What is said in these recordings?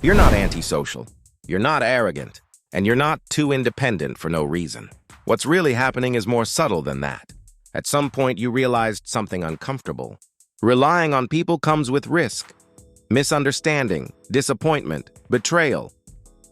You're not antisocial. You're not arrogant. And you're not too independent for no reason. What's really happening is more subtle than that. At some point, you realized something uncomfortable. Relying on people comes with risk, misunderstanding, disappointment, betrayal.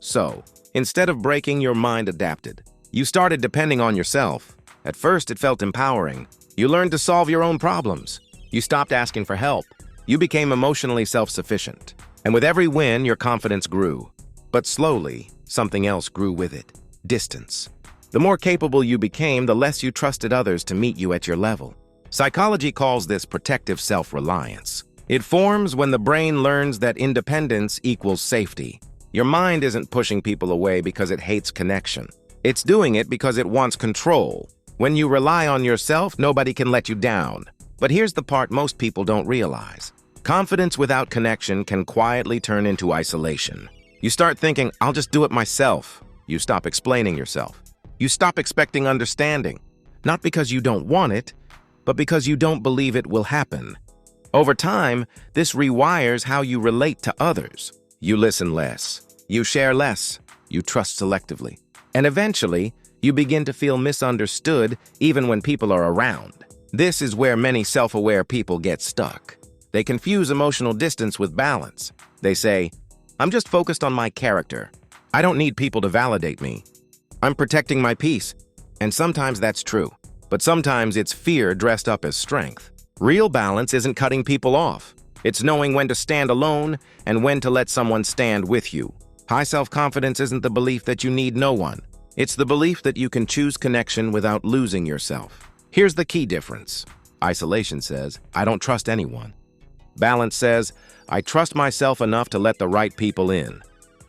So, instead of breaking, your mind adapted. You started depending on yourself. At first, it felt empowering. You learned to solve your own problems. You stopped asking for help. You became emotionally self-sufficient. And with every win, your confidence grew. But slowly, something else grew with it: distance. The more capable you became, the less you trusted others to meet you at your level. Psychology calls this protective self-reliance. It forms when the brain learns that independence equals safety. Your mind isn't pushing people away because it hates connection. It's doing it because it wants control. When you rely on yourself, nobody can let you down. But here's the part most people don't realize. Confidence without connection can quietly turn into isolation. You start thinking, I'll just do it myself. You stop explaining yourself. You stop expecting understanding, not because you don't want it, but because you don't believe it will happen. Over time, this rewires how you relate to others. You listen less, you share less, you trust selectively. And eventually, you begin to feel misunderstood even when people are around. This is where many self-aware people get stuck. They confuse emotional distance with balance. They say, I'm just focused on my character. I don't need people to validate me. I'm protecting my peace. And sometimes that's true. But sometimes it's fear dressed up as strength. Real balance isn't cutting people off. It's knowing when to stand alone and when to let someone stand with you. High self-confidence isn't the belief that you need no one. It's the belief that you can choose connection without losing yourself. Here's the key difference. Isolation says, I don't trust anyone. Balance says, I trust myself enough to let the right people in.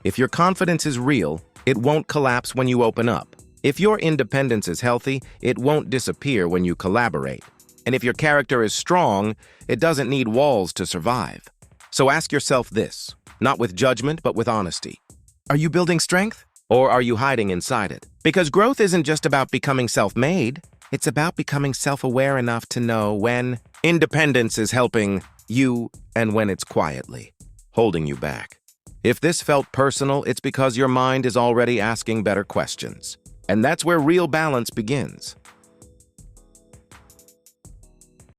If your confidence is real, it won't collapse when you open up. If your independence is healthy, it won't disappear when you collaborate. And if your character is strong, it doesn't need walls to survive. So ask yourself this, not with judgment, but with honesty. Are you building strength? Or are you hiding inside it? Because growth isn't just about becoming self-made. It's about becoming self-aware enough to know when independence is helping you and when it's quietly holding you back. If this felt personal, it's because your mind is already asking better questions. And that's where real balance begins.